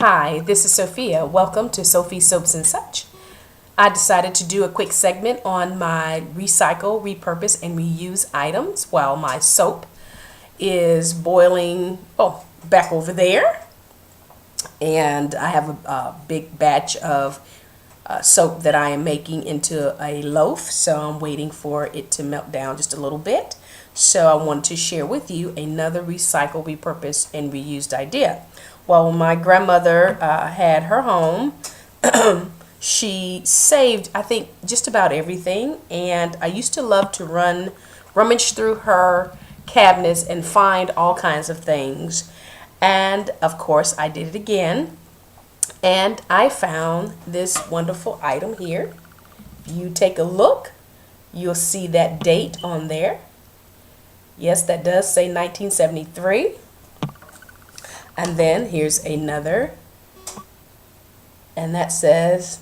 Hi, this is Sophia. Welcome to Sophie's Soaps and Such. I decided to do a quick segment on my recycle, repurpose, and reuse items while my soap is boiling, back over there. And I have a big batch of soap that I am making into a loaf, so I'm waiting for it to melt down just a little bit. So I wanted to share with you another recycle, repurpose, and reused idea. Well, when my grandmother had her home, she saved, I think, just about everything. And I used to love to rummage through her cabinets and find all kinds of things. And of course, I did it again. And I found this wonderful item here. If you take a look, you'll see that date on there. Yes, that does say 1973. And then here's another, and that says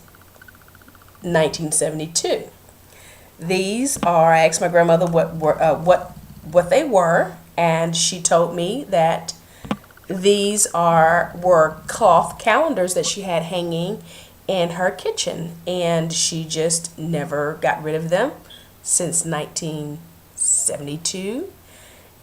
1972. These are, I asked my grandmother what they were, and she told me that these were cloth calendars that she had hanging in her kitchen, and she just never got rid of them since 1972.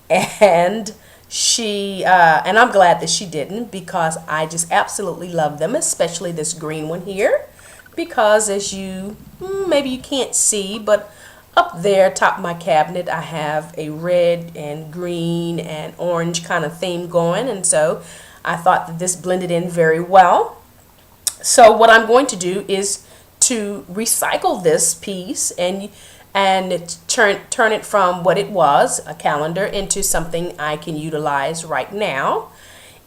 And and I'm glad that she didn't, because I just absolutely love them, especially this green one here, because as maybe you can't see, but up there top of my cabinet I have a red and green and orange kind of theme going, and so I thought that this blended in very well. So what I'm going to do is to recycle this piece and turn it from what it was, a calendar, into something I can utilize right now.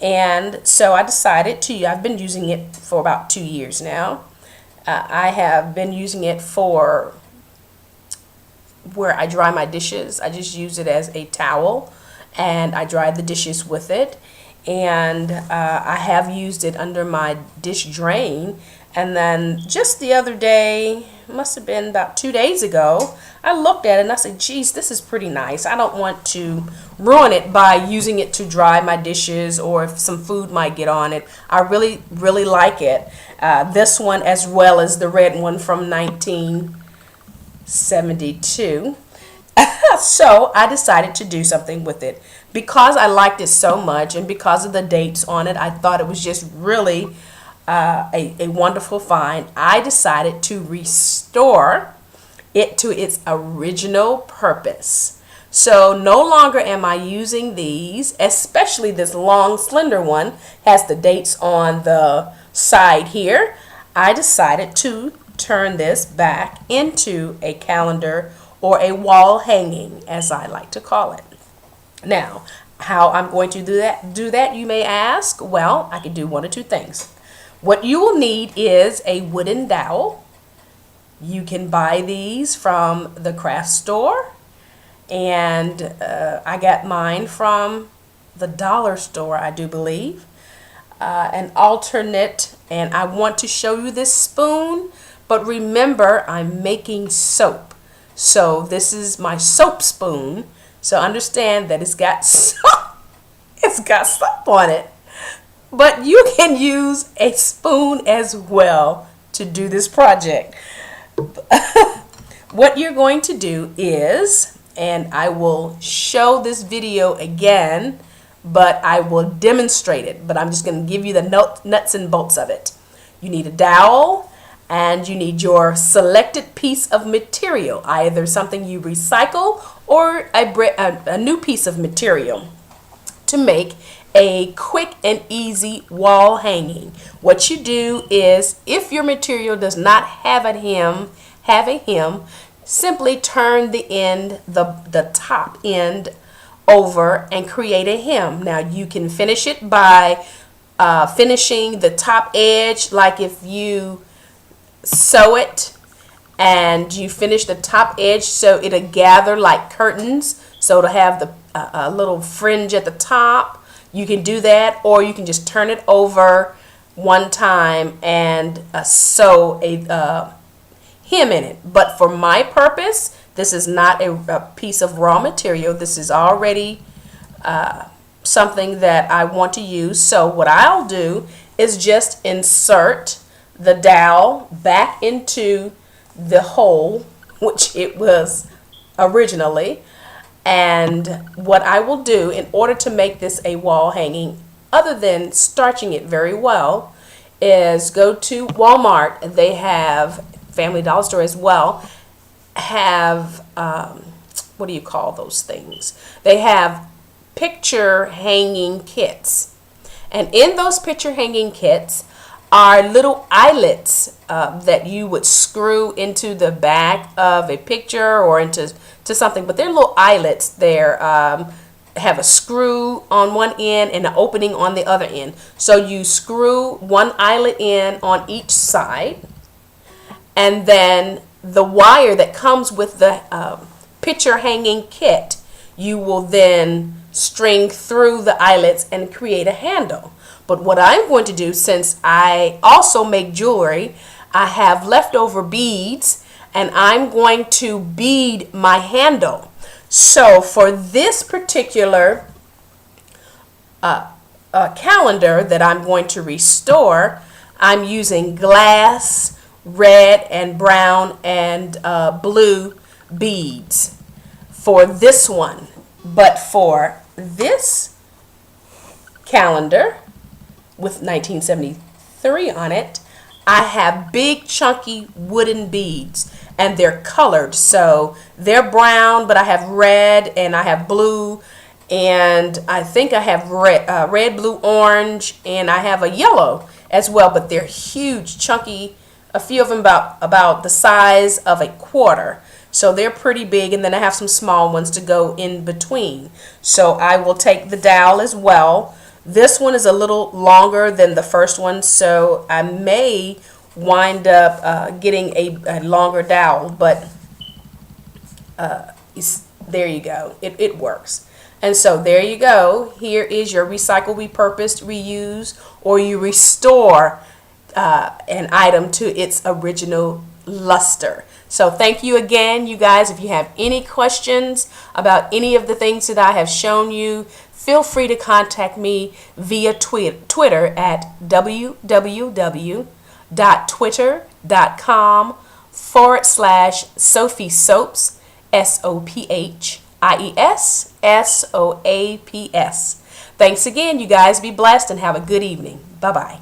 And so I decided I've been using it for about 2 years now. I have been using it for where I dry my dishes. I just use it as a towel and I dry the dishes with it. And I have used it under my dish drain. And then just the other day, must have been about 2 days ago, I looked at it and I said, geez, this is pretty nice. I don't want to ruin it by using it to dry my dishes, or if some food might get on it. I really, really like it. This one, as well as the red one from 1972. So I decided to do something with it. Because I liked it so much and because of the dates on it, I thought it was just really a wonderful find. I decided to restore it to its original purpose. So no longer am I using these, especially this long slender one has the dates on the side here. I decided to turn this back into a calendar, or a wall hanging, as I like to call it. Now, how I'm going to do that, you may ask. Well, I can do one of two things. What you will need is a wooden dowel. You can buy these from the craft store, and I got mine from the dollar store, I do believe. An alternate, and I want to show you this spoon, but remember, I'm making soap. So this is my soap spoon. So understand that it's got soap on it. But you can use a spoon as well to do this project. What you're going to do is, and I will show this video again, but I will demonstrate it. But I'm just going to give you the nuts and bolts of it. You need a dowel, and you need your selected piece of material, either something you recycle or a new piece of material, to make a quick and easy wall hanging. What you do is, if your material does not have a hem, simply turn the top end over and create a hem. Now you can finish it by finishing the top edge, like if you sew it and you finish the top edge so it'll gather like curtains, so it'll have a little fringe at the top. You can do that, or you can just turn it over one time and sew a hem in it. But for my purpose, this is not a piece of raw material. This is already something that I want to use. So what I'll do is just insert the dowel back into the hole, which it was originally. And what I will do in order to make this a wall hanging, other than starching it very well, is go to Walmart. They have, Family Dollar Store as well, have, what do you call those things? They have picture hanging kits. And in those picture hanging kits are little eyelets that you would screw into the back of a picture or into something. But they're little eyelets there. Have a screw on one end and an opening on the other end. So you screw one eyelet in on each side, and then the wire that comes with the picture hanging kit, you will then string through the eyelets and create a handle. But what I'm going to do, since I also make jewelry, I have leftover beads, and I'm going to bead my handle. So for this particular calendar that I'm going to restore, I'm using glass, red and brown and blue beads for this one. But for this calendar with 1973 on it, I have big chunky wooden beads, and they're colored. So they're brown, but I have red and I have blue, and I think I have red, blue, orange, and I have a yellow as well. But they're huge, chunky. A few of them about the size of a quarter. So they're pretty big, and then I have some small ones to go in between. So I will take the dowel as well. This one is a little longer than the first one, so I may wind up getting a longer dowel, but there you go. It works. And so there you go. Here is your recycle, repurposed, reuse, or you restore an item to its original luster. So thank you again, you guys. If you have any questions about any of the things that I have shown you, feel free to contact me via Twitter at www.twitter.com/Sophie Soaps, SOPHIES SOAPS. Thanks again, you guys. Be blessed and have a good evening. Bye-bye.